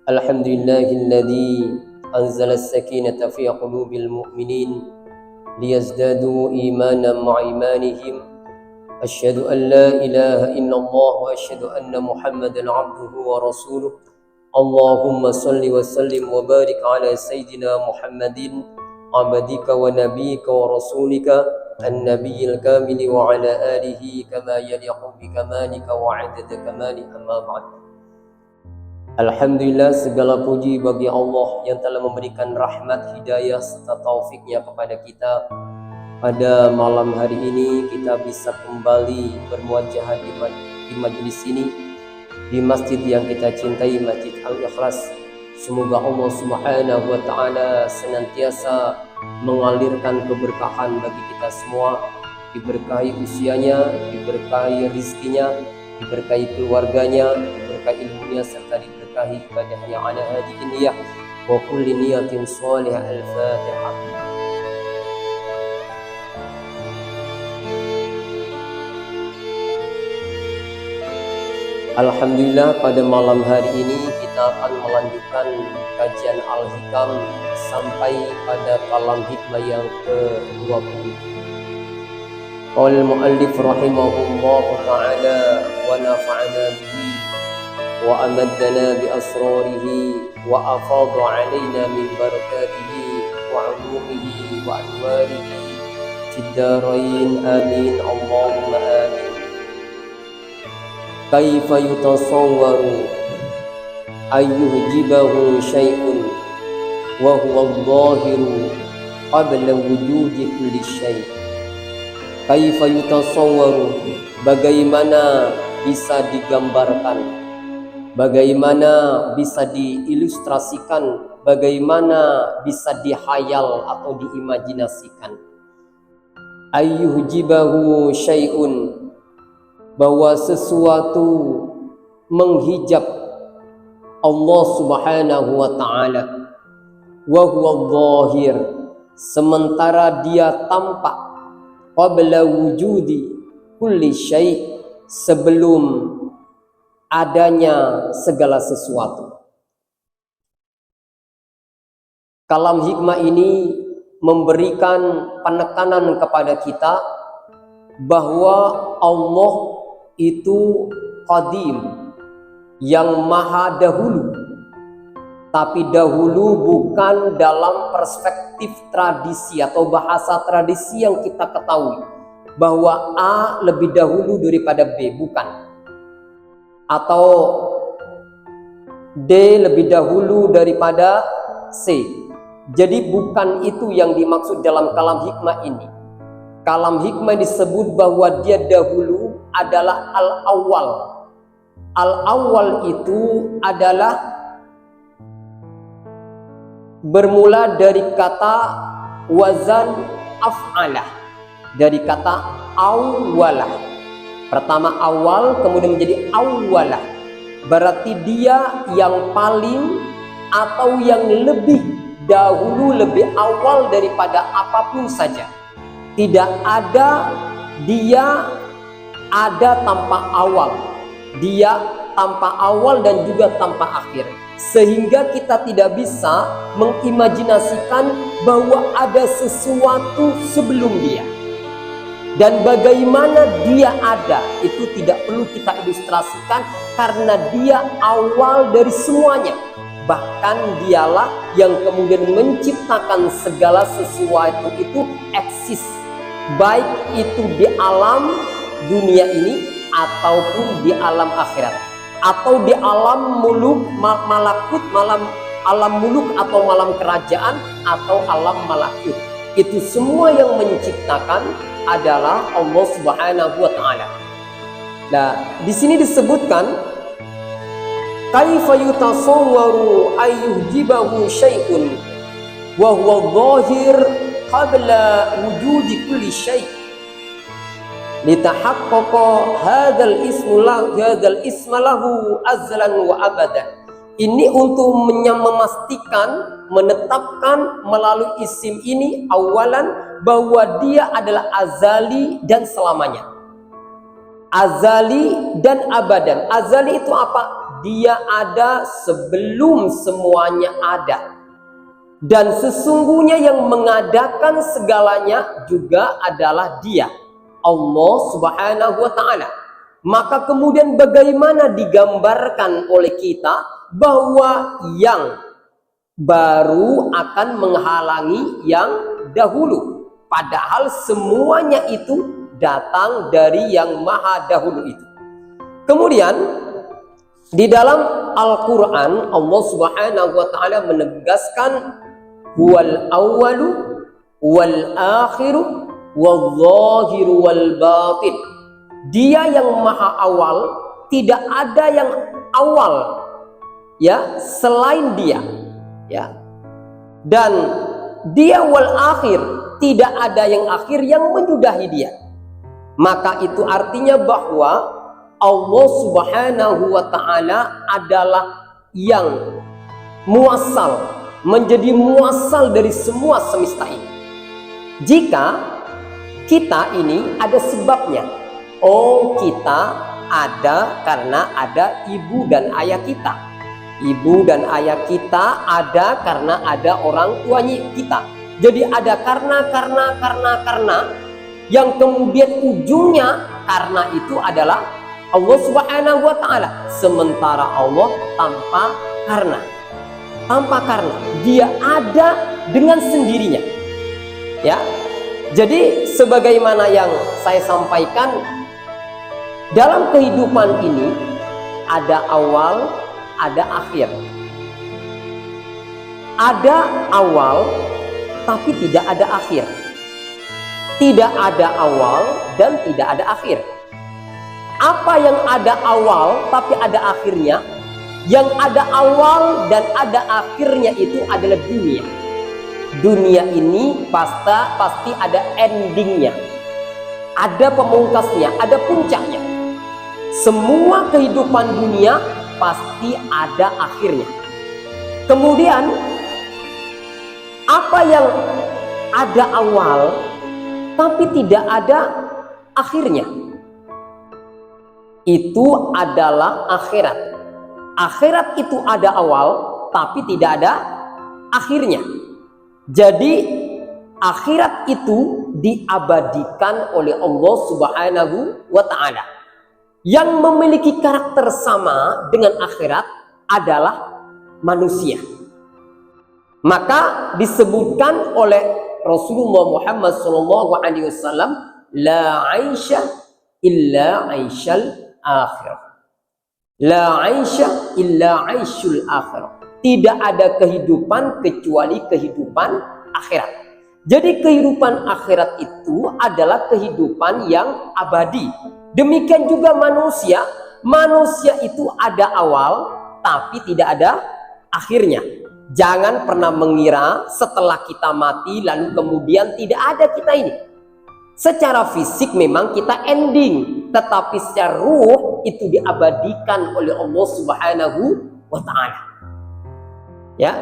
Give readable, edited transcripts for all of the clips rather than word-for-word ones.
Alhamdulillahilladzi anzala as-sakinata fi qulubil mu'minin liyazdadu imanan ma'a imanihim. Asyhadu an la ilaha illallah wa asyhadu anna Muhammadan 'abduhu wa rasuluh. Allahumma salli wa sallim wa barik ala sayyidina Muhammadin abdika wa nabiyyika wa rasulika an-nabiyil kamili wa ala alihi kama yaliqu bi kamalika wa 'adada kamali, amma ba'd. Alhamdulillah, segala puji bagi Allah yang telah memberikan rahmat, hidayah, serta taufiknya kepada kita. Pada malam hari ini kita bisa kembali bermuajah di majlis ini, di masjid yang kita cintai, Masjid Al-Ikhlas. Semoga Allah Subhanahu wa Ta'ala senantiasa mengalirkan keberkahan bagi kita semua, diberkahi usianya, diberkahi rizkinya, diberkahi keluarganya, diberkahi ilmunya, serta diberkahi ibadahnya ala hadhihi niyah wa kulli niyatin shalihah. Al-Fatihah. Alhamdulillah, pada malam hari ini kita akan melanjutkan kajian Al-Hikam sampai pada kalam hikmah yang ke-20. Qala al-muallif rahimahullahu ta'ala wa nafa'ana bihi wa amaddana bi asrarihi wa afadha 'alaina min barakatihi wa 'ulumihi wa anwarihi fid darain, amin, Allahumma amin. Kaifa yutasawwaru ayyuhjibahu syai'un wa huwa adh-dhahiru qabla wujudi kulli syai'. Kaifa yutasawwaru, bagaimana bisa digambarkan, bagaimana bisa diilustrasikan, bagaimana bisa dihayal atau diimajinasikan. Ayyuhjibahu syai'un, bahwa sesuatu menghijab Allah Subhanahu wa Ta'ala, wa huwa adh-dhahir, sementara dia tampak, qabla wujudi kulli syai', sebelum adanya segala sesuatu. Kalam hikmah ini memberikan penekanan kepada kita bahwa Allah itu qadim, yang maha dahulu. Tapi dahulu bukan dalam perspektif tradisi atau bahasa tradisi yang kita ketahui, bahwa A lebih dahulu daripada B, bukan. Atau D lebih dahulu daripada C. Jadi bukan itu yang dimaksud dalam kalam hikmah ini. Kalam hikmah disebut bahwa dia dahulu adalah al-awwal. Al-awwal itu adalah bermula dari kata wazan af'alah, dari kata awwalah. Pertama awal, kemudian menjadi awwalah. Berarti dia yang paling atau yang lebih dahulu, lebih awal daripada apapun saja. Tidak ada dia ada tanpa awal, dia tanpa awal dan juga tanpa akhir, sehingga kita tidak bisa mengimajinasikan bahwa ada sesuatu sebelum dia. Dan bagaimana dia ada itu tidak perlu kita ilustrasikan, karena dia awal dari semuanya. Bahkan dialah yang kemudian menciptakan segala sesuatu itu eksis, baik itu di alam dunia ini ataupun di alam akhirat, atau di alam muluk malakut, alam muluk atau malam kerajaan, atau alam malakut. Itu semua yang menciptakan adalah Allah Subhanahu wa Ta'ala. Nah, di sini disebutkan kaifa yutasawwaru ayyuhjibahu syai'un wa huwa dhahir qabla wujudi kulli syai'. Litahaqqaqa hadzal isma lahu azlan wa abadan. Ini untuk memastikan, menetapkan melalui isim ini awalan bahwa dia adalah azali dan selamanya. azali dan abadan. Azali itu apa? Dia ada sebelum semuanya ada. Dan sesungguhnya yang mengadakan segalanya juga adalah Dia, Allah Subhanahu wa ta'ala. Maka kemudian bagaimana digambarkan oleh kita bahwa yang baru akan menghalangi yang dahulu, padahal semuanya itu datang dari yang maha dahulu itu. Kemudian di dalam Al-Quran Allah Subhanahu wa ta'ala menegaskan huwal awwalu wal akhiru wal zahiru wal batin. Dia yang maha awal, tidak ada yang awal ya selain Dia, ya. Dan Dia wal akhir, tidak ada yang akhir yang menyudahi Dia. Maka itu artinya bahwa Allah Subhanahu wa ta'ala adalah yang muasal, menjadi muasal dari semua semesta ini. Jika kita ini ada sebabnya, oh kita ada karena ada ibu dan ayah kita. Ibu dan ayah kita ada karena ada orang tuanya kita. Jadi ada karena yang kemudian ujungnya karena itu adalah Allah Subhanahu wa ta'ala. Sementara Allah tanpa karena. Dia ada dengan sendirinya. Ya. Jadi sebagaimana yang saya sampaikan, dalam kehidupan ini ada awal, ada akhir. Ada awal tapi tidak ada akhir. Tidak ada awal dan tidak ada akhir. Apa yang ada awal tapi ada akhirnya? Yang ada awal dan ada akhirnya itu adalah dunia. Dunia ini pasti ada endingnya, ada pemungkasnya, ada puncaknya. Semua kehidupan dunia pasti ada akhirnya. Kemudian apa yang ada awal tapi tidak ada akhirnya, itu adalah akhirat. Akhirat itu ada awal tapi tidak ada akhirnya. Jadi akhirat itu diabadikan oleh Allah Subhanahu wa ta'ala. Yang memiliki karakter sama dengan akhirat adalah manusia. Maka disebutkan oleh Rasulullah Muhammad SAW, la aisha illa aishal akhirah. La aisha illa aishul akhirah. Tidak ada kehidupan kecuali kehidupan akhirat. Jadi kehidupan akhirat itu adalah kehidupan yang abadi. Demikian juga manusia. Manusia itu ada awal tapi tidak ada akhirnya. Jangan pernah mengira setelah kita mati lalu kemudian tidak ada kita ini. Secara fisik memang kita ending, tetapi secara ruh itu diabadikan oleh Allah Subhanahu wa ta'ala. Ya.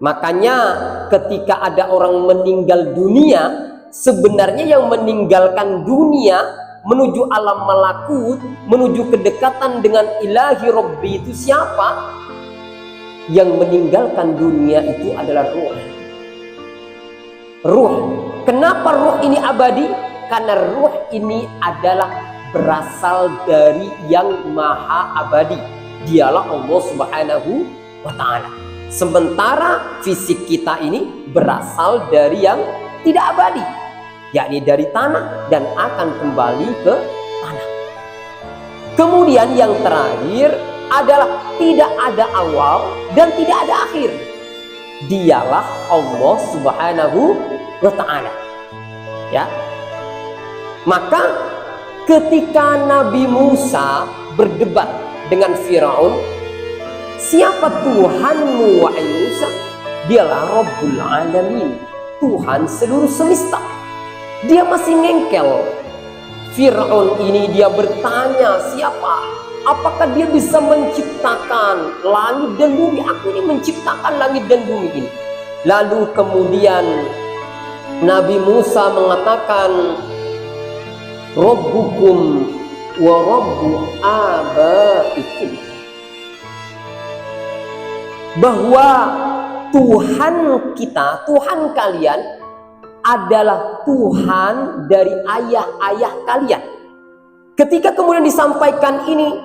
Makanya ketika ada orang meninggal dunia, sebenarnya yang meninggalkan dunia menuju alam malakut, menuju kedekatan dengan ilahi Rabbi itu siapa? Yang meninggalkan dunia itu adalah ruh. Ruh. Kenapa ruh ini abadi? Karena ruh ini adalah berasal dari yang maha abadi. Dialah Allah Subhanahu wa ta'ala. Sementara fisik kita ini berasal dari yang tidak abadi, yakni dari tanah dan akan kembali ke tanah. Kemudian yang terakhir adalah tidak ada awal dan tidak ada akhir. Dialah Allah Subhanahu wa ta'ala. Ya. Maka ketika Nabi Musa berdebat dengan Firaun, siapa Tuhanmu wahai Musa? Dialah Rabbul Alamin, Tuhan seluruh semesta. Dia masih ngengkel. Firaun ini dia bertanya, siapa? Apakah dia bisa menciptakan langit dan bumi? Aku ini menciptakan langit dan bumi ini. Lalu kemudian Nabi Musa mengatakan, Rabbukum wa rabbu abaikum. Bahwa Tuhan kita, Tuhan kalian adalah Tuhan dari ayah-ayah kalian. Ketika kemudian disampaikan ini,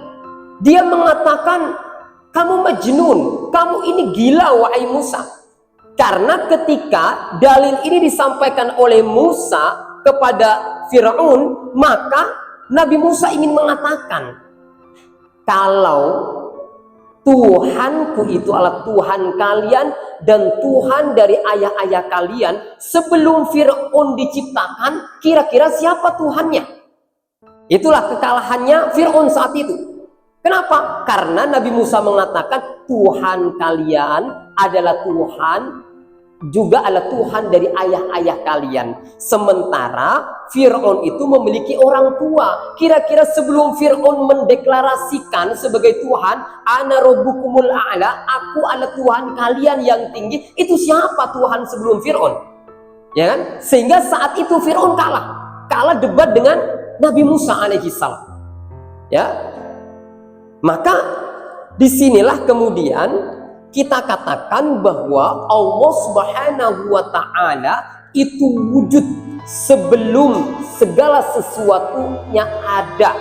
dia mengatakan, kamu majnun, kamu ini gila wahai Musa. Karena ketika dalil ini disampaikan oleh Musa kepada Fir'aun, maka Nabi Musa ingin mengatakan, kalau Tuhanku itu adalah Tuhan kalian dan Tuhan dari ayah-ayah kalian, sebelum Fir'aun diciptakan, kira-kira siapa Tuhannya? Itulah kekalahannya Fir'aun saat itu. Kenapa? Karena Nabi Musa mengatakan Tuhan kalian adalah Tuhan, juga adalah Tuhan dari ayah-ayah kalian. Sementara Fir'aun itu memiliki orang tua. Kira-kira sebelum Fir'aun mendeklarasikan sebagai Tuhan, ana rabbukumul a'la, aku adalah Tuhan kalian yang tinggi, itu siapa Tuhan sebelum Fir'aun? Ya kan? Sehingga saat itu Fir'aun kalah debat dengan Nabi Musa alaihissalam. Ya, maka disinilah kemudian kita katakan bahwa Allah Subhanahu wa Ta'ala itu wujud sebelum segala sesuatunya ada.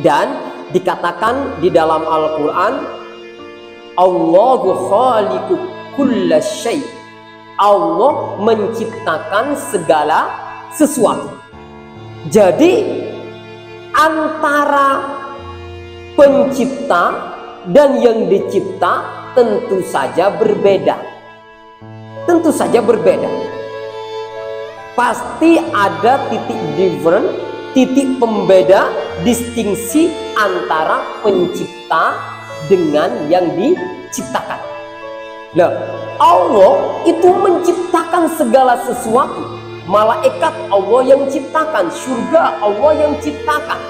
Dan dikatakan di dalam Al-Quran, Allahu khaliqu kulla syai'. Allah menciptakan segala sesuatu. Jadi antara pencipta dan yang dicipta tentu saja berbeda. Tentu saja berbeda. Pasti ada titik different, titik pembeda, distingsi antara pencipta dengan yang diciptakan. Nah, Allah itu menciptakan segala sesuatu. Malaikat Allah yang ciptakan, surga Allah yang ciptakan,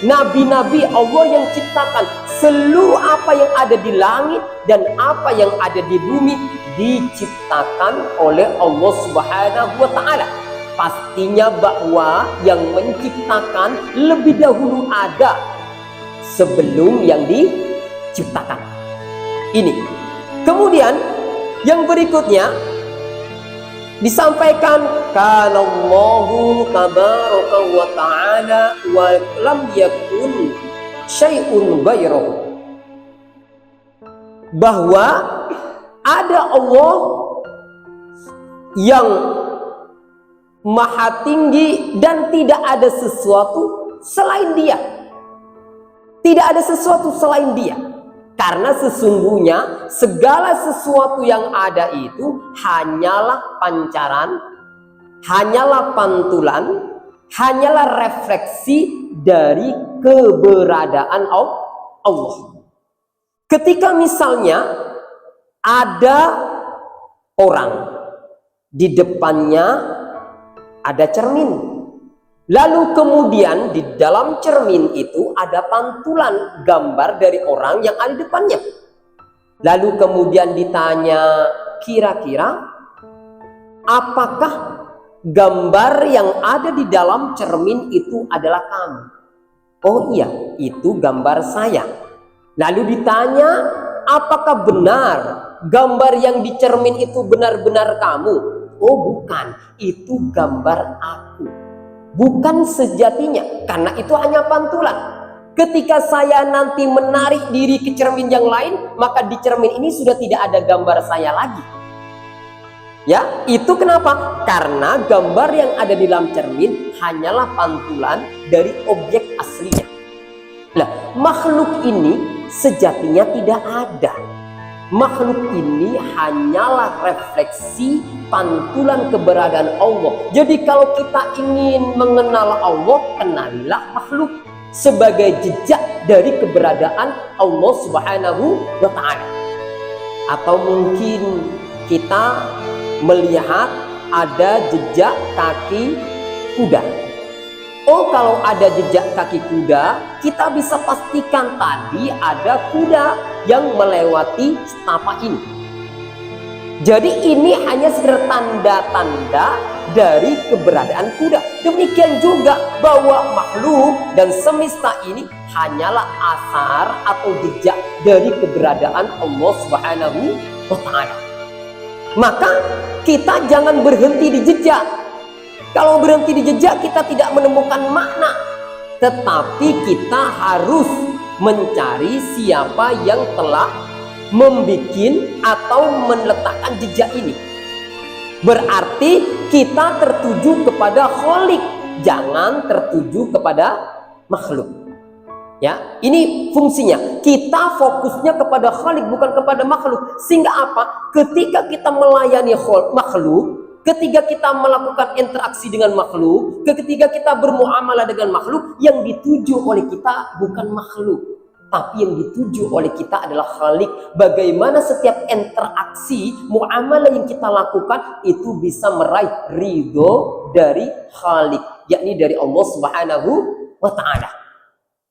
nabi-nabi Allah yang ciptakan, seluruh apa yang ada di langit dan apa yang ada di bumi diciptakan oleh Allah Subhanahu wa Ta'ala. Pastinya bahwa yang menciptakan lebih dahulu ada sebelum yang diciptakan. Ini. Kemudian yang berikutnya disampaikan, kana Allahu tabaraka wa ta'ala wa lam yakun syai'un ghairuhu. Bahwa ada Allah yang maha tinggi dan tidak ada sesuatu selain Dia. Tidak ada sesuatu selain Dia. Karena sesungguhnya segala sesuatu yang ada itu hanyalah pancaran, hanyalah pantulan, hanyalah refleksi dari keberadaan Allah. Ketika misalnya ada orang, di depannya ada cermin. Lalu kemudian di dalam cermin itu ada pantulan gambar dari orang yang ada di depannya. Lalu kemudian ditanya, kira-kira apakah gambar yang ada di dalam cermin itu adalah kamu? Oh iya, itu gambar saya. Lalu ditanya, apakah benar gambar yang di cermin itu benar-benar kamu? Oh bukan, itu gambar aku. Bukan sejatinya, karena itu hanya pantulan. Ketika saya nanti menarik diri ke cermin yang lain, maka di cermin ini sudah tidak ada gambar saya lagi. Ya, itu kenapa? Karena gambar yang ada di dalam cermin hanyalah pantulan dari objek aslinya. Nah, makhluk ini sejatinya tidak ada. Makhluk ini hanyalah refleksi pantulan keberadaan Allah. Jadi kalau kita ingin mengenal Allah, kenalilah makhluk sebagai jejak dari keberadaan Allah Subhanahu wa Ta'ala. Atau mungkin kita melihat ada jejak kaki kuda. Oh, kalau ada jejak kaki kuda, kita bisa pastikan tadi ada kuda yang melewati setapak ini. Jadi ini hanya sekedar tanda-tanda dari keberadaan kuda. Demikian juga bahwa makhluk dan semesta ini hanyalah asar atau jejak dari keberadaan Allah Subhanahu wa Ta'ala. Maka kita jangan berhenti di jejak. Kalau berhenti di jejak, kita tidak menemukan makna. Tetapi kita harus mencari siapa yang telah membuat atau meletakkan jejak ini. Berarti kita tertuju kepada Khalik, jangan tertuju kepada makhluk. Ya, ini fungsinya. Kita fokusnya kepada Khalik, bukan kepada makhluk. Sehingga apa? Ketika kita melayani makhluk, ketika kita melakukan interaksi dengan makhluk, ketika kita bermuamalah dengan makhluk, yang dituju oleh kita bukan makhluk, tapi yang dituju oleh kita adalah Khalik. Bagaimana setiap interaksi muamalah yang kita lakukan itu bisa meraih ridho dari Khalik, yakni dari Allah Subhanahu wa Ta'ala.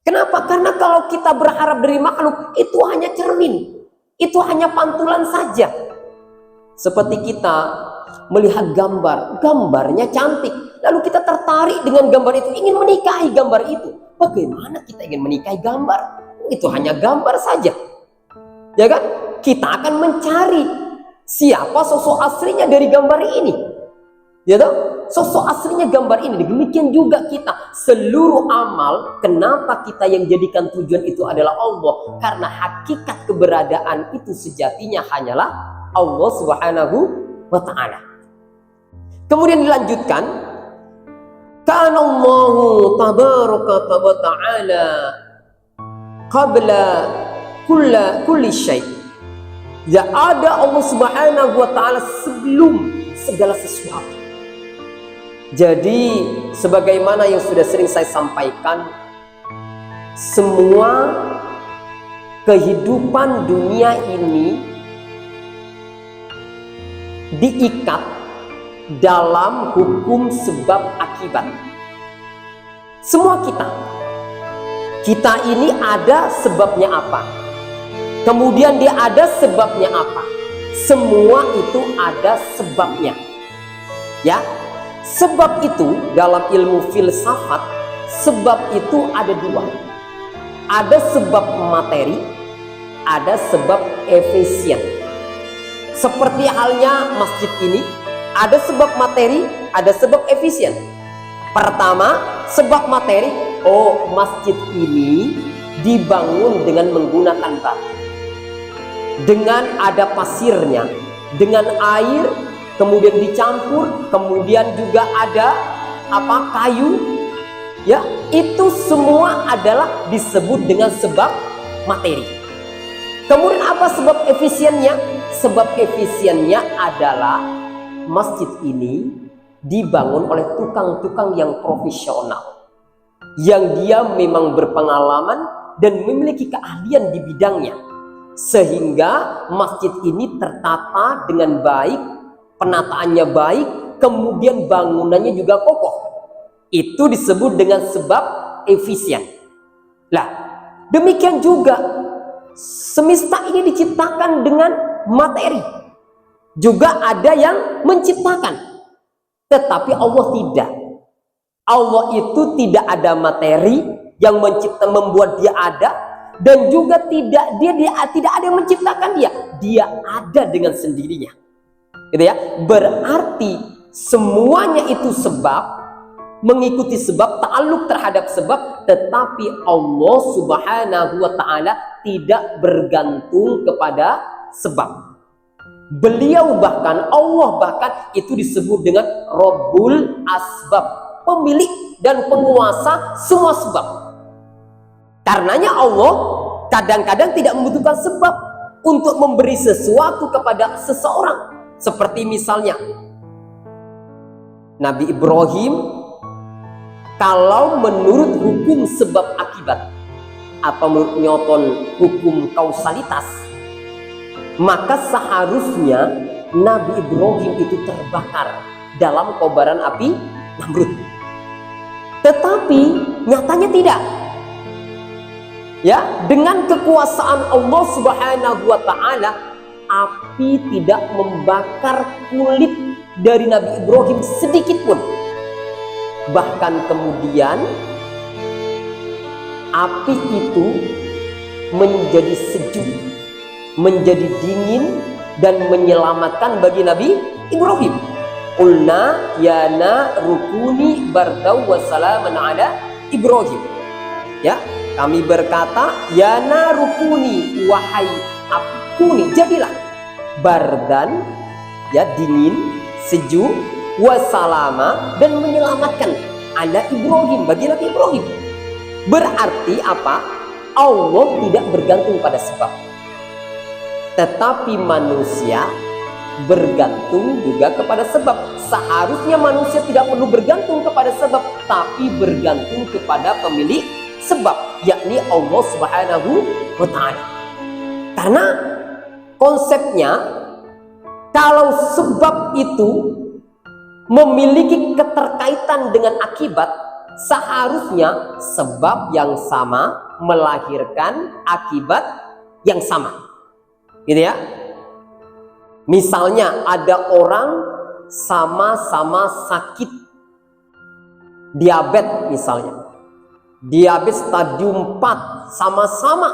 Kenapa? Karena kalau kita berharap dari makhluk, itu hanya cermin, itu hanya pantulan saja. Seperti kita melihat gambar, gambarnya cantik, lalu kita tertarik dengan gambar itu, ingin menikahi gambar itu. Bagaimana kita ingin menikahi gambar? Itu hanya gambar saja, ya kan? Kita akan mencari siapa sosok aslinya dari gambar ini, ya toh? Sosok aslinya gambar ini. Demikian juga kita, seluruh amal, kenapa kita yang jadikan tujuan itu adalah Allah? Karena hakikat keberadaan itu sejatinya hanyalah Allah Subhanahu wa Ta'ala. Kemudian dilanjutkan, kana Allahu tabaraka wa ta'ala qabla kulli syai'. Ya, ada Allah Subhanahu wa Ta'ala sebelum segala sesuatu. Jadi sebagaimana yang sudah sering saya sampaikan, semua kehidupan dunia ini diikat dalam hukum sebab akibat. Semua kita ini ada sebabnya apa, kemudian dia ada sebabnya apa. Semua itu ada sebabnya, ya. Sebab itu dalam ilmu filsafat, sebab itu ada dua. Ada sebab materi, ada sebab efisien. Seperti halnya masjid ini, ada sebab materi, ada sebab efisien. Pertama, sebab materi, oh masjid ini dibangun dengan menggunakan batu, dengan ada pasirnya, dengan air, kemudian dicampur, kemudian juga ada kayu, ya, itu semua adalah disebut dengan sebab materi. Kemudian apa sebab efisiennya? Sebab efisiennya adalah masjid ini dibangun oleh tukang-tukang yang profesional, yang dia memang berpengalaman dan memiliki keahlian di bidangnya, sehingga masjid ini tertata dengan baik, penataannya baik, kemudian bangunannya juga kokoh. Itu disebut dengan sebab efisien. Lah, demikian juga semesta ini diciptakan dengan materi. Juga ada yang menciptakan, tetapi Allah tidak. Allah itu tidak ada materi yang membuat dia ada, dan juga tidak ada yang menciptakan dia. Dia ada dengan sendirinya. Gitu ya. Berarti semuanya itu sebab, mengikuti sebab, ta'alluq terhadap sebab, tetapi Allah Subhanahu wa Ta'ala tidak bergantung kepada sebab. Beliau bahkan, Allah bahkan itu disebut dengan Rabbul Asbab, pemilik dan penguasa semua sebab. Karenanya Allah kadang-kadang tidak membutuhkan sebab untuk memberi sesuatu kepada seseorang. Seperti misalnya Nabi Ibrahim, kalau menurut hukum sebab akibat atau menurut Newton hukum kausalitas, maka seharusnya Nabi Ibrahim itu terbakar dalam kobaran api Namrud. Tetapi nyatanya tidak. Ya, dengan kekuasaan Allah Subhanahu wa Ta'ala, api tidak membakar kulit dari Nabi Ibrahim sedikit pun. Bahkan kemudian api itu menjadi sejuk, menjadi dingin, dan menyelamatkan bagi Nabi Ibrahim. Qulna ya narukuni bardaw wa salaman ala Ibrahim. Ya, kami berkata, ya narukuni, wahai api kuni, jadilah bardan, ya dingin, sejuk, wasalama, dan menyelamatkan ala Ibrahim, bagi Nabi Ibrahim. Berarti apa? Allah tidak bergantung pada sebab, tetapi manusia bergantung juga kepada sebab. Seharusnya manusia tidak perlu bergantung kepada sebab, tapi bergantung kepada pemilik sebab, yakni Allah Subhanahu wa ta'ala. Karena konsepnya, kalau sebab itu memiliki keterkaitan dengan akibat, seharusnya sebab yang sama melahirkan akibat yang sama. Gitu ya. Misalnya ada orang sama-sama sakit diabetes misalnya. Diabetes stadium 4 sama-sama,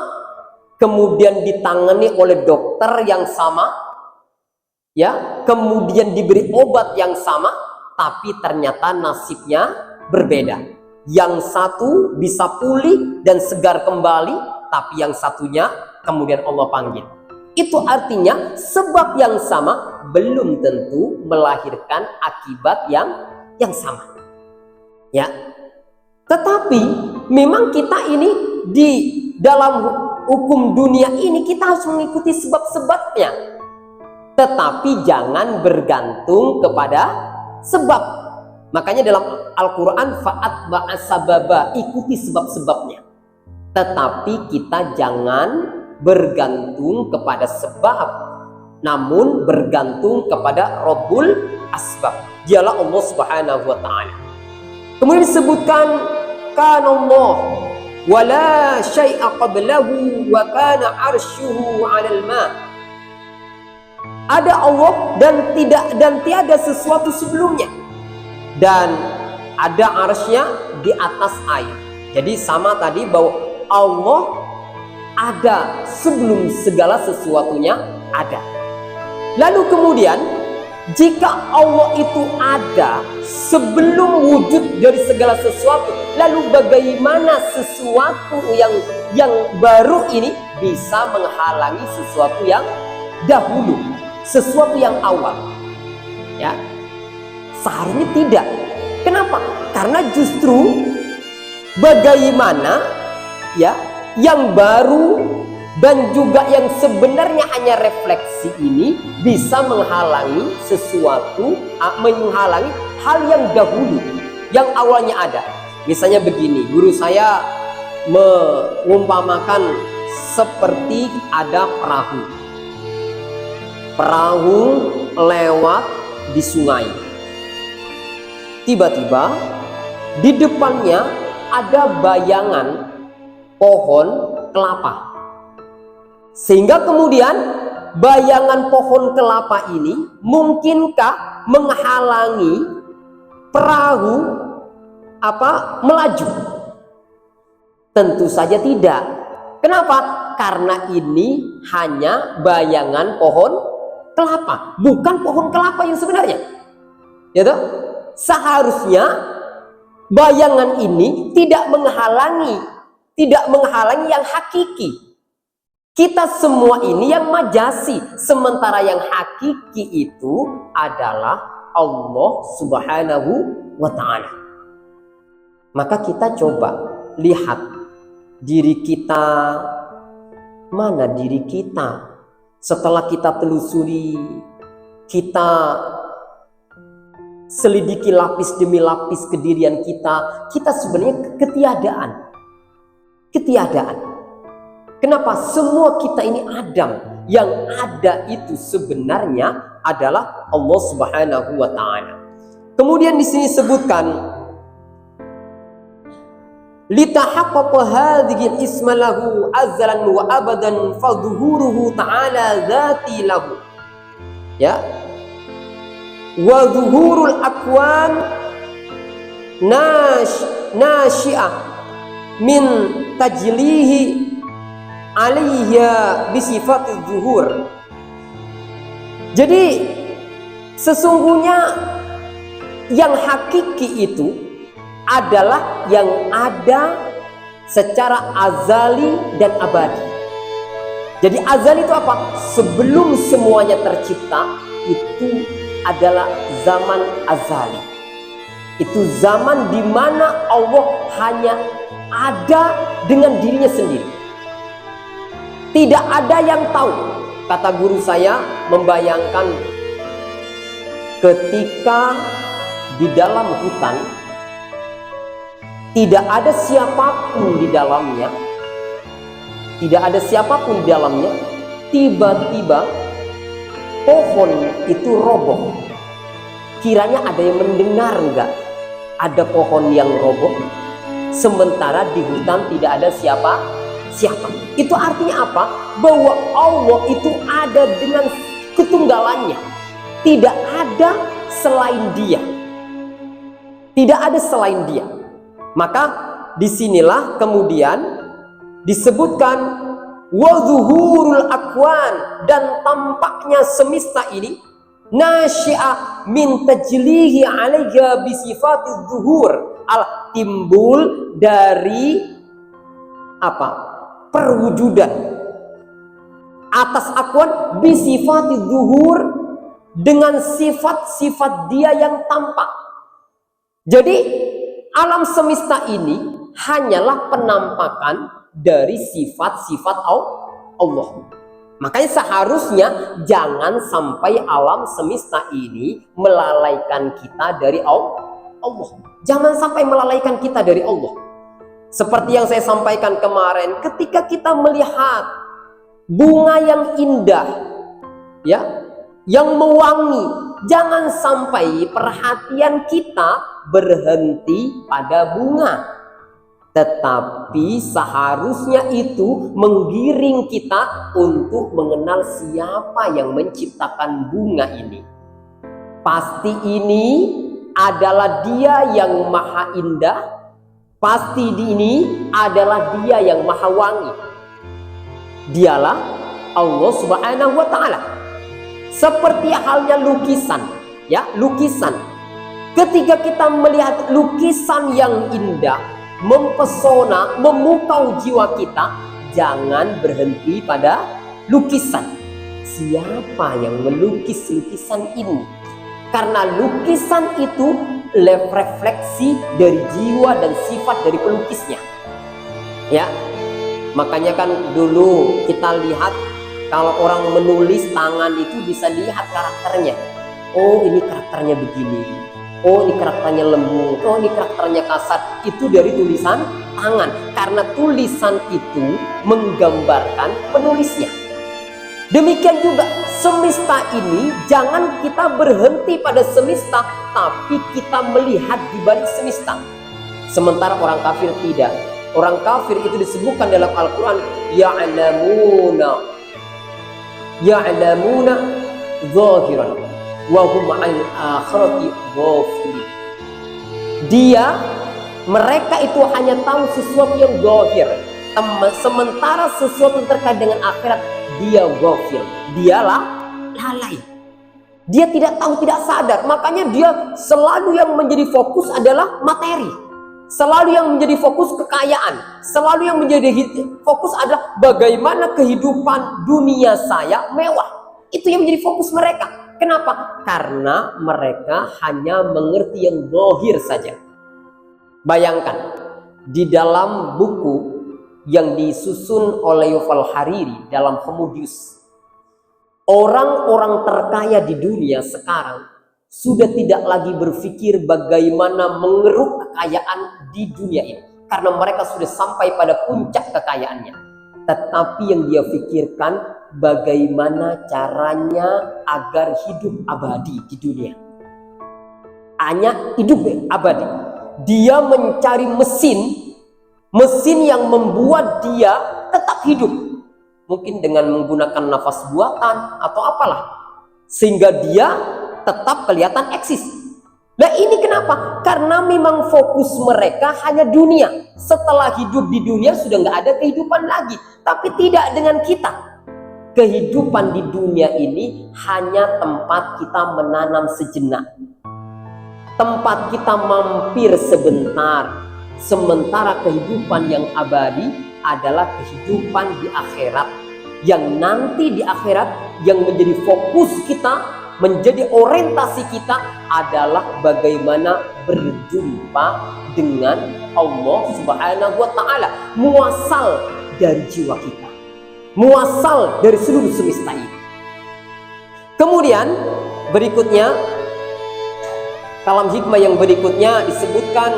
kemudian ditangani oleh dokter yang sama, ya, kemudian diberi obat yang sama, tapi ternyata nasibnya berbeda. Yang satu bisa pulih dan segar kembali, tapi yang satunya kemudian Allah panggil. Itu artinya sebab yang sama belum tentu melahirkan akibat yang sama. Ya. Tetapi memang kita ini di dalam hukum dunia ini kita harus mengikuti sebab-sebabnya. Tetapi jangan bergantung kepada sebab. Makanya dalam Al-Quran fa'at ba'asababa, ikuti sebab-sebabnya. Tetapi kita jangan bergantung kepada sebab, namun bergantung kepada Rabbul Asbab. Dialah Allah Subhanahu wa ta'ala. Kemudian disebutkan kana Allah wa la syai'a qablahu wa kana arsyuhu 'alal ma. Ada Allah dan tiada sesuatu sebelumnya, dan ada arsy-Nya di atas air. Jadi sama tadi bahwa Allah ada sebelum segala sesuatunya ada. Lalu kemudian jika Allah itu ada sebelum wujud dari segala sesuatu, lalu bagaimana sesuatu yang baru ini bisa menghalangi sesuatu yang dahulu, sesuatu yang awal? Ya, seharusnya tidak. Kenapa? Karena justru bagaimana ya yang baru dan juga yang sebenarnya hanya refleksi ini bisa menghalangi sesuatu, menghalangi hal yang dahulu, yang awalnya ada. Misalnya begini, guru saya mengumpamakan seperti ada perahu. Perahu lewat di sungai. Tiba-tiba di depannya ada bayangan pohon kelapa, sehingga kemudian bayangan pohon kelapa ini mungkinkah menghalangi perahu melaju? Tentu saja tidak. Kenapa? Karena ini hanya bayangan pohon kelapa, bukan pohon kelapa yang sebenarnya. Ya toh? Seharusnya bayangan ini tidak menghalangi yang hakiki. Kita semua ini yang majasi, sementara yang hakiki itu adalah Allah Subhanahu wa ta'ala. Maka kita coba lihat diri kita, mana diri kita. Setelah kita telusuri, kita selidiki lapis demi lapis kedirian kita, kita sebenarnya ketiadaan. Kenapa? Semua kita ini Adam. Yang ada itu sebenarnya adalah Allah Subhanahu wa ta'ala. Kemudian di sini sebutkan litahaqqaqa hadhihi isma lahu azlan wa abadan fadhuhuruhu ta'ala dzati lahu. Ya. wa zuhurul akwan nasyi'ah min tajlihi alaiha bisifati zuhur. Jadi sesungguhnya yang hakiki itu adalah yang ada secara azali dan abadi. Jadi azali itu apa? Sebelum semuanya tercipta, itu adalah zaman azali. Itu zaman di mana Allah hanya ada dengan dirinya sendiri. Tidak ada yang tahu. Kata guru saya membayangkan ketika di dalam hutan tidak ada siapapun di dalamnya, tiba-tiba pohon itu roboh. Kiranya ada yang mendengar enggak? Ada pohon yang roboh, sementara di hutan tidak ada siapa. Itu artinya apa? Bahwa Allah itu ada dengan ketunggalannya. Tidak ada selain Dia. Maka disinilah kemudian disebutkan wa zuhurul akwan, dan tampaknya semesta ini nasyi'ah min tajlihi alaiha bisifati zuhur, timbul dari apa? Perwujudan atas akwan bisifati zuhur, dengan sifat-sifat Dia yang tampak. Jadi alam semesta ini hanyalah penampakan dari sifat-sifat Allah. Makanya seharusnya jangan sampai alam semesta ini melalaikan kita dari Allah. Jangan sampai melalaikan kita dari Allah. Seperti yang saya sampaikan kemarin, ketika kita melihat bunga yang indah, ya, yang mewangi, jangan sampai perhatian kita berhenti pada bunga, tetapi seharusnya itu menggiring kita untuk mengenal siapa yang menciptakan bunga ini. Pasti ini adalah Dia yang maha indah. Pasti ini adalah Dia yang maha wangi. Dialah Allah Subhanahu wa ta'ala. Seperti halnya lukisan, ya, lukisan. Ketika kita melihat lukisan yang indah, mempesona, memukau jiwa kita, jangan berhenti pada lukisan. Siapa yang melukis lukisan ini? Karena lukisan itu refleksi dari jiwa dan sifat dari pelukisnya. Ya, makanya kan dulu kita lihat kalau orang menulis tangan itu bisa lihat karakternya. Oh, ini karakternya begini. Oh, ini karakternya lembut. Oh, ini karakternya kasar. Itu dari tulisan tangan. Karena tulisan itu menggambarkan penulisnya. Demikian juga semesta ini, jangan kita berhenti pada semesta, tapi kita melihat di balik semesta. Sementara orang kafir tidak. Orang kafir itu disebutkan dalam Al-Quran, ya'lamuna zahiran wa hum 'anil akhirati ghafilun. Mereka itu hanya tahu sesuatu yang zahir, sementara sesuatu terkait dengan akhirat dia ghafil, dialah lalai. Dia tidak tahu, tidak sadar. Makanya dia selalu yang menjadi fokus adalah materi, selalu yang menjadi fokus kekayaan, selalu yang menjadi fokus adalah bagaimana kehidupan dunia saya mewah. Itu yang menjadi fokus mereka. Kenapa? Karena mereka hanya mengerti yang zahir saja. Bayangkan, di dalam buku yang disusun oleh Yuval Hariri dalam Homodeus, orang-orang terkaya di dunia sekarang sudah tidak lagi berpikir bagaimana mengeruk kekayaan di dunia ini, karena mereka sudah sampai pada puncak kekayaannya. Tetapi yang dia pikirkan bagaimana caranya agar hidup abadi di dunia. Hanya hidup abadi. Dia mencari mesin yang membuat dia tetap hidup. Mungkin dengan menggunakan nafas buatan atau apalah. Sehingga dia tetap kelihatan eksis. Nah ini kenapa? Karena memang fokus mereka hanya dunia. Setelah hidup di dunia sudah nggak ada kehidupan lagi. Tapi tidak dengan kita. Kehidupan di dunia ini hanya tempat kita menanam sejenak. Tempat kita mampir sebentar. Sementara kehidupan yang abadi adalah kehidupan di akhirat. Yang nanti di akhirat yang menjadi fokus kita, menjadi orientasi kita adalah bagaimana berjumpa dengan Allah Subhanahu wa Ta'ala, muasal dari jiwa kita, muasal dari seluruh semesta ini. Kemudian berikutnya, kalam hikmah yang berikutnya disebutkan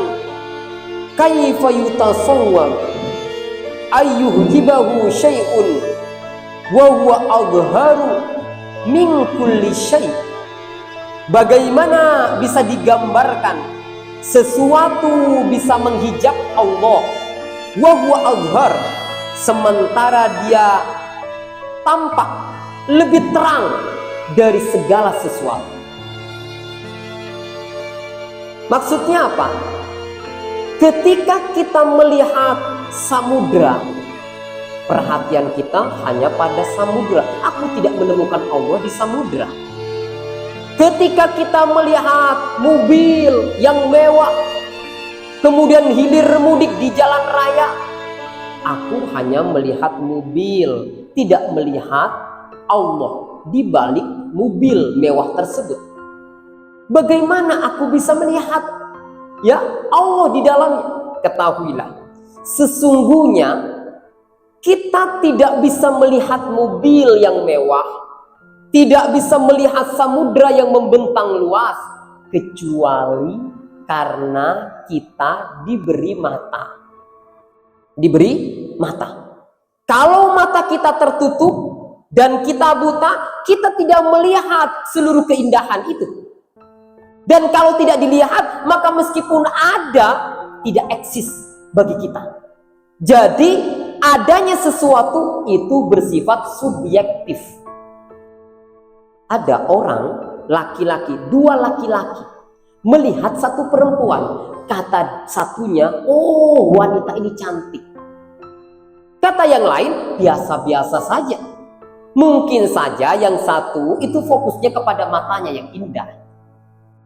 kaifa yutasawwar ayyuhjibahu syai'un wa huwa adharu min kulli syai'. Bagaimana bisa digambarkan sesuatu bisa menghijab Allah, wa huwa adhar, sementara dia tampak lebih terang dari segala sesuatu. Maksudnya apa? Ketika kita melihat samudra, perhatian kita hanya pada samudra. Aku tidak menemukan Allah di samudra. Ketika kita melihat mobil yang mewah, kemudian hilir mudik di jalan raya, aku hanya melihat mobil, tidak melihat Allah di balik mobil mewah tersebut. Bagaimana aku bisa melihat ya Allah di dalamnya? Ketahuilah, sesungguhnya kita tidak bisa melihat mobil yang mewah, tidak bisa melihat samudra yang membentang luas, kecuali karena kita diberi mata. Diberi mata. Kalau mata kita tertutup dan kita buta, kita tidak melihat seluruh keindahan itu. Dan kalau tidak dilihat, maka meskipun ada, tidak eksis bagi kita. Jadi adanya sesuatu itu bersifat subjektif. Ada orang, laki-laki, dua laki-laki melihat satu perempuan. Kata satunya, oh wanita ini cantik. Kata yang lain, biasa-biasa saja. Mungkin saja yang satu itu fokusnya kepada matanya yang indah.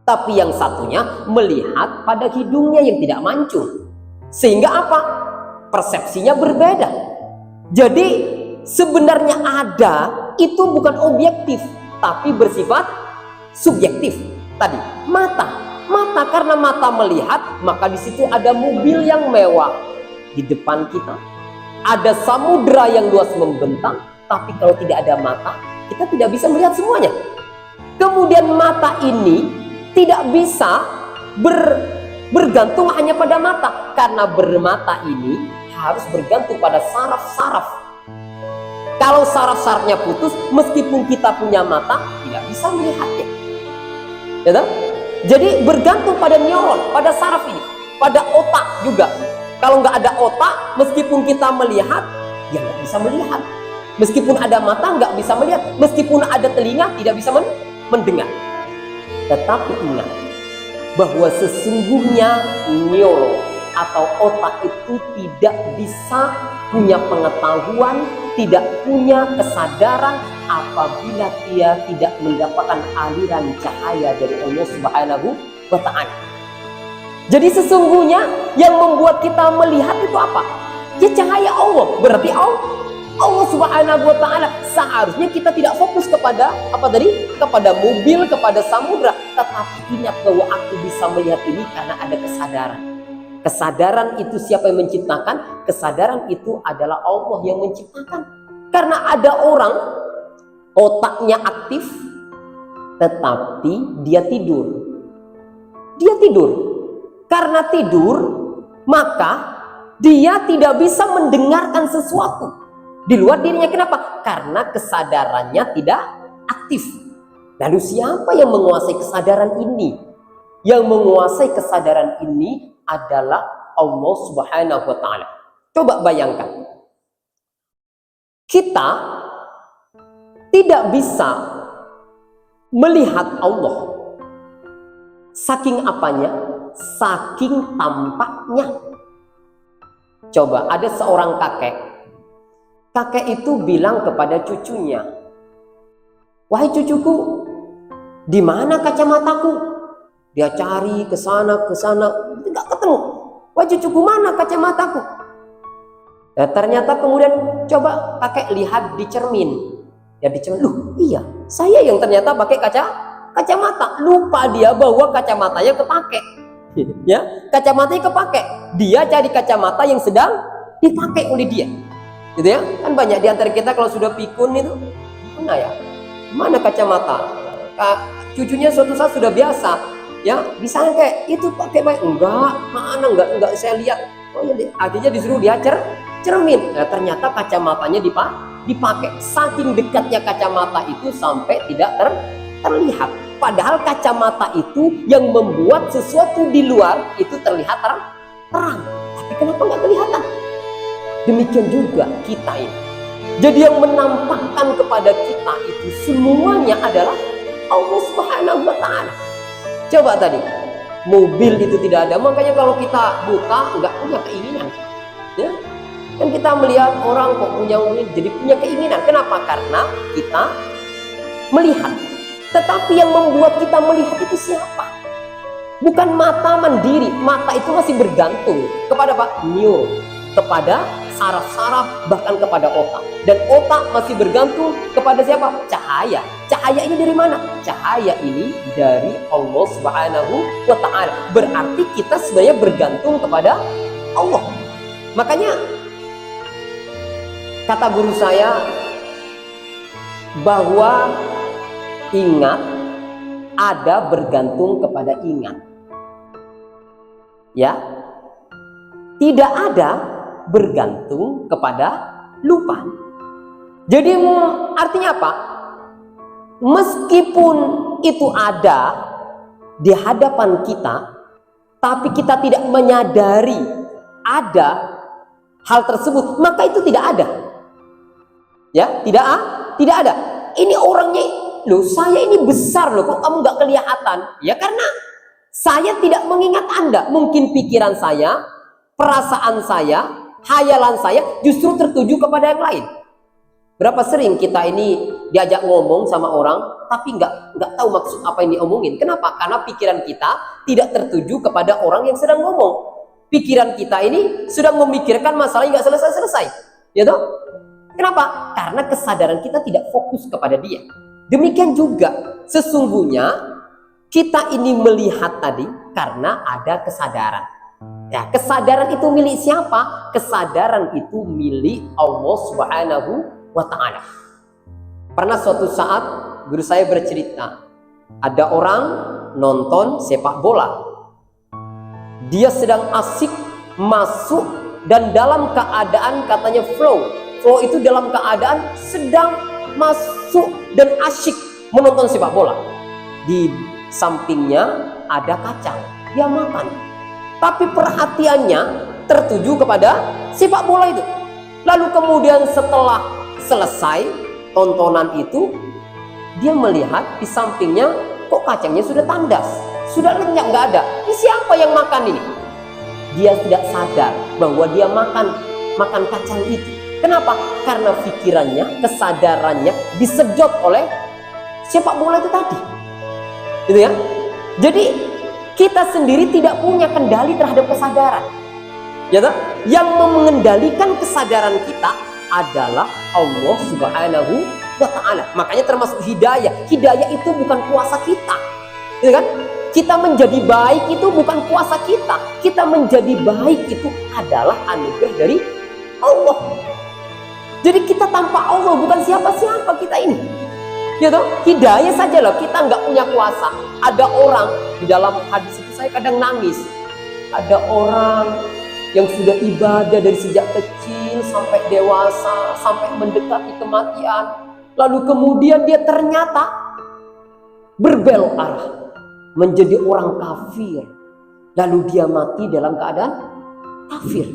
Tapi yang satunya melihat pada hidungnya yang tidak mancung. Sehingga apa? Persepsinya berbeda. Jadi sebenarnya ada itu bukan objektif, tapi bersifat subjektif. Tadi mata karena mata melihat, maka di situ ada mobil yang mewah di depan kita, ada samudra yang luas membentang. Tapi kalau tidak ada mata, kita tidak bisa melihat semuanya. Kemudian mata ini tidak bisa bergantung hanya pada mata, karena bermata ini harus bergantung pada saraf-saraf. Kalau saraf-sarafnya putus, meskipun kita punya mata, tidak bisa melihatnya. Ya, tak? Jadi bergantung pada neuron, pada saraf ini, pada otak juga. Kalau nggak ada otak, meskipun kita melihat, ya nggak bisa melihat. Meskipun ada mata, nggak bisa melihat. Meskipun ada telinga, tidak bisa mendengar. Tetapi ingat bahwa sesungguhnya neuron atau otak itu tidak bisa punya pengetahuan, tidak punya kesadaran apabila dia tidak mendapatkan aliran cahaya dari Allah Subhanahu wa Ta'ala. Jadi sesungguhnya yang membuat kita melihat itu apa? Ya cahaya Allah. Berarti Allah Subhanahu wa Ta'ala. Seharusnya kita tidak fokus kepada apa tadi? Kepada mobil, kepada samudra. Tetapi ingat bahwa aku bisa melihat ini karena ada kesadaran. Kesadaran itu siapa yang menciptakan? Kesadaran itu adalah Allah yang menciptakan. Karena ada orang otaknya aktif, tetapi dia tidur. Dia tidur. Karena tidur, maka dia tidak bisa mendengarkan sesuatu di luar dirinya. Kenapa? Karena kesadarannya tidak aktif. Lalu siapa yang menguasai kesadaran ini? Yang menguasai kesadaran ini adalah Allah Subhanahu wa Ta'ala. Coba bayangkan, kita tidak bisa melihat Allah. Saking apanya? Saking tampaknya. Coba ada seorang kakek. Kakek itu bilang kepada cucunya, "Wahai cucuku, di mana kacamataku?" Dia cari ke sana, tidak ketemu. "Wahai cucuku, mana kacamataku?" Nah, ternyata kemudian coba kakek lihat di cermin. Ya di cermin, loh iya, saya yang ternyata pakai kacamata. Lupa dia bahwa kacamatanya kepake. Ya, kacamatanya kepake. Dia cari kacamata yang sedang dipakai oleh dia. Gitu ya. Kan banyak di antara kita kalau sudah pikun itu, mana ya? Mana kacamata? Cucunya suatu saat sudah biasa, ya, bisa kayak itu pakai baik. Enggak saya lihat. Oh ya, akhirnya disuruh dia cermin. Nah, ternyata kacamatanya dipakai. Saking dekatnya kacamata itu sampai tidak terlihat. Padahal kacamata itu yang membuat sesuatu di luar itu terlihat terang. Tapi kenapa nggak kelihatan? Demikian juga kita ini. Jadi yang menampakkan kepada kita itu semuanya adalah Allah Subhanahu wa Ta'ala. Coba tadi, mobil itu tidak ada, makanya kalau kita buta nggak punya keinginan, ya. Kan kita melihat orang kok punya mobil, jadi punya keinginan. Kenapa? Karena kita melihat. Tetapi yang membuat kita melihat itu siapa? Bukan mata mandiri. Mata itu masih bergantung kepada neuro, kepada saraf-saraf, bahkan kepada otak. Dan otak masih bergantung kepada siapa? Cahaya. Cahaya ini dari mana? Cahaya ini dari Allah Subhanahu wa Ta'ala. Berarti kita sebenarnya bergantung kepada Allah. Makanya kata guru saya bahwa ingat ada bergantung kepada ingat. Ya. Tidak ada bergantung kepada lupa. Jadi artinya apa? Meskipun itu ada di hadapan kita, tapi kita tidak menyadari ada hal tersebut, maka itu tidak ada. Ya, tidak ada. Ini orangnya, loh saya ini besar loh, kok kamu nggak kelihatan? Ya karena saya tidak mengingat Anda. Mungkin pikiran saya, perasaan saya, hayalan saya justru tertuju kepada yang lain. Berapa sering kita ini diajak ngomong sama orang, tapi nggak tahu maksud apa yang diomongin. Kenapa? Karena pikiran kita tidak tertuju kepada orang yang sedang ngomong. Pikiran kita ini sedang memikirkan masalah yang nggak selesai-selesai. Ya toh? Kenapa? Karena kesadaran kita tidak fokus kepada dia. Demikian juga sesungguhnya kita ini melihat tadi karena ada kesadaran. Ya, kesadaran itu milik siapa? Kesadaran itu milik Allah Subhanahu wa Ta'ala. Pernah suatu saat guru saya bercerita, ada orang nonton sepak bola. Dia sedang asik masuk dan dalam keadaan katanya flow. Flow itu dalam keadaan sedang masuk dan asyik menonton sepak bola. Di sampingnya ada kacang, dia makan. Tapi perhatiannya tertuju kepada sepak bola itu. Lalu kemudian setelah selesai tontonan itu, dia melihat di sampingnya kok kacangnya sudah tandas, sudah lenyap, nggak ada. Ini siapa yang makan ini? Dia tidak sadar bahwa dia makan kacang itu. Kenapa? Karena pikirannya, kesadarannya disedot oleh sepak bola itu tadi. Gitu ya. Jadi kita sendiri tidak punya kendali terhadap kesadaran. Ya toh? Yang mengendalikan kesadaran kita adalah Allah Subhanahu wa Ta'ala. Makanya termasuk hidayah. Hidayah itu bukan kuasa kita. Gitu kan? Kita menjadi baik itu bukan kuasa kita. Kita menjadi baik itu adalah anugerah dari Allah. Jadi kita tanpa Allah bukan siapa-siapa kita ini. Ya toh? Hidayah saja loh, kita nggak punya kuasa. Ada orang di dalam hadis itu saya kadang nangis. Ada orang yang sudah ibadah dari sejak kecil sampai dewasa, sampai mendekati kematian. Lalu kemudian dia ternyata berbelok arah menjadi orang kafir. Lalu dia mati dalam keadaan kafir.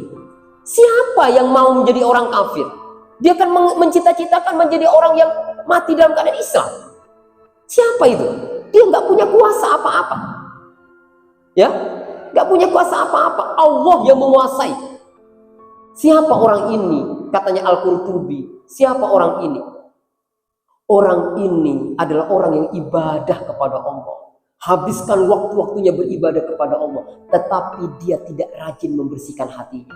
Siapa yang mau menjadi orang kafir? Dia akan mencita-citakan menjadi orang yang mati dalam keadaan Islam. Siapa itu? Dia nggak punya kuasa apa-apa. Ya, nggak punya kuasa apa-apa. Allah yang menguasai. Siapa orang ini? Katanya Al-Qurtubi. Siapa orang ini? Orang ini adalah orang yang ibadah kepada Allah. Habiskan waktu-waktunya beribadah kepada Allah. Tetapi dia tidak rajin membersihkan hatinya.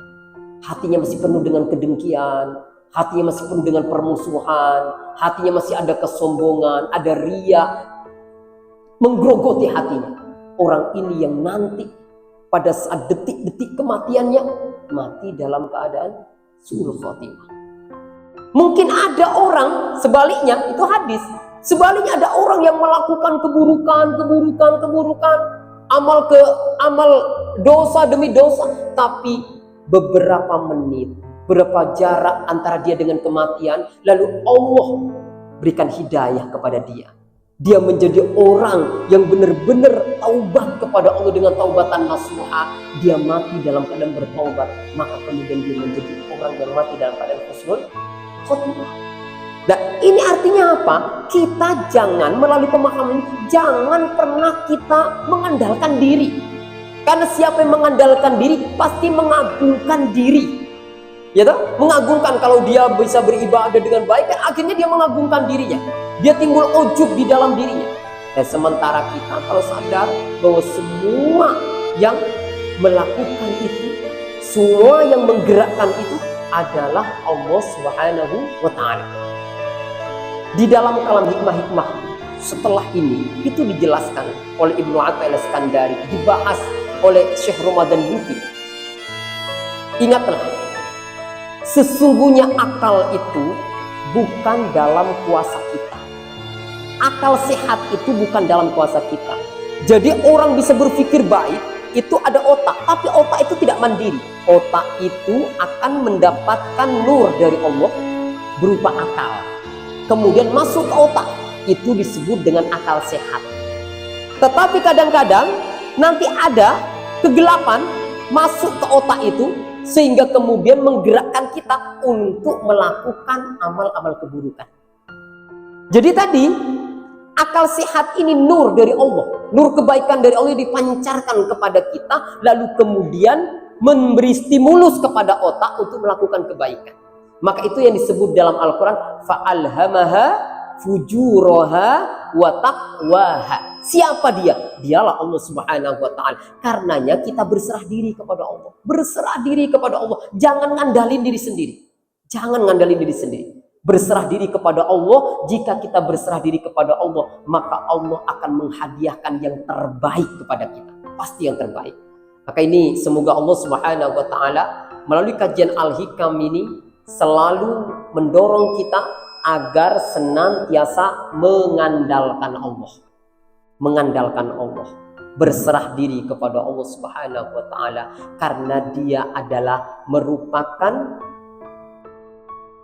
Hatinya masih penuh dengan kedengkian. Hatinya masih penuh dengan permusuhan. Hatinya masih ada kesombongan, ada riya. Menggerogoti hatinya. Orang ini yang nanti pada saat detik-detik kematiannya mati dalam keadaan su'ul khotimah. Mungkin ada orang sebaliknya, itu hadis. Sebaliknya ada orang yang melakukan keburukan, amal dosa demi dosa, tapi beberapa menit, berapa jarak antara dia dengan kematian, lalu Allah berikan hidayah kepada dia. Dia menjadi orang yang benar-benar taubat kepada Allah dengan taubatan nasuha. Dia mati dalam keadaan bertaubat, maka kemudian dia menjadi orang yang mati dalam keadaan husnul khotimah. Nah, ini artinya apa? Kita jangan melalui pemahaman ini, jangan pernah kita mengandalkan diri. Karena siapa yang mengandalkan diri pasti mengagungkan diri. Ya toh? Mengagungkan, kalau dia bisa beribadah dengan baik, kan akhirnya dia mengagungkan dirinya. Dia timbul ujub di dalam dirinya. Dan sementara kita kalau sadar bahwa semua yang melakukan itu, semua yang menggerakkan itu adalah Allah Subhanahu wa Ta'ala. Di dalam kalam hikmah-hikmah setelah ini itu dijelaskan oleh Ibnu Athaillah Iskandari, dibahas oleh Syekh Ramadan Luthi. Ingatlah, sesungguhnya akal itu bukan dalam kuasa kita. Akal sehat itu bukan dalam kuasa kita. Jadi orang bisa berpikir baik, itu ada otak, tapi otak itu tidak mandiri. Otak itu akan mendapatkan nur dari Allah berupa akal. Kemudian masuk ke otak, itu disebut dengan akal sehat. Tetapi kadang-kadang nanti ada kegelapan masuk ke otak itu, sehingga kemudian menggerakkan kita untuk melakukan amal-amal keburukan. Jadi tadi akal sehat ini nur dari Allah, nur kebaikan dari Allah dipancarkan kepada kita, lalu kemudian memberi stimulus kepada otak untuk melakukan kebaikan. Maka itu yang disebut dalam Al-Quran, fa'alhamaha fujuraha wa taqwaha. Siapa dia? Dialah Allah Subhanahu wa Ta'ala. Karenanya kita berserah diri kepada Allah. Berserah diri kepada Allah. Jangan ngandalin diri sendiri. Jangan ngandalin diri sendiri. Berserah diri kepada Allah. Jika kita berserah diri kepada Allah, maka Allah akan menghadiahkan yang terbaik kepada kita. Pasti yang terbaik. Maka ini semoga Allah Subhanahu wa Ta'ala melalui kajian Al-Hikam ini selalu mendorong kita agar senantiasa mengandalkan Allah. Mengandalkan Allah. Berserah diri kepada Allah Subhanahu wa Ta'ala. Karena dia adalah merupakan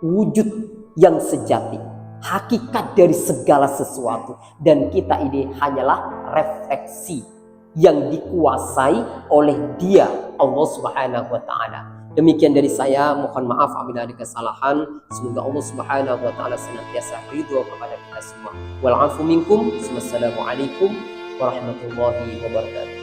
wujud yang sejati, hakikat dari segala sesuatu, dan kita ini hanyalah refleksi yang dikuasai oleh Dia, Allah Subhanahu wa Ta'ala. Demikian dari saya, mohon maaf apabila ada kesalahan. Semoga Allah Subhanahu wa Ta'ala senantiasa ridho kepada kita semua. Wal afu minkum. Wassalamualaikum warahmatullahi wabarakatuh.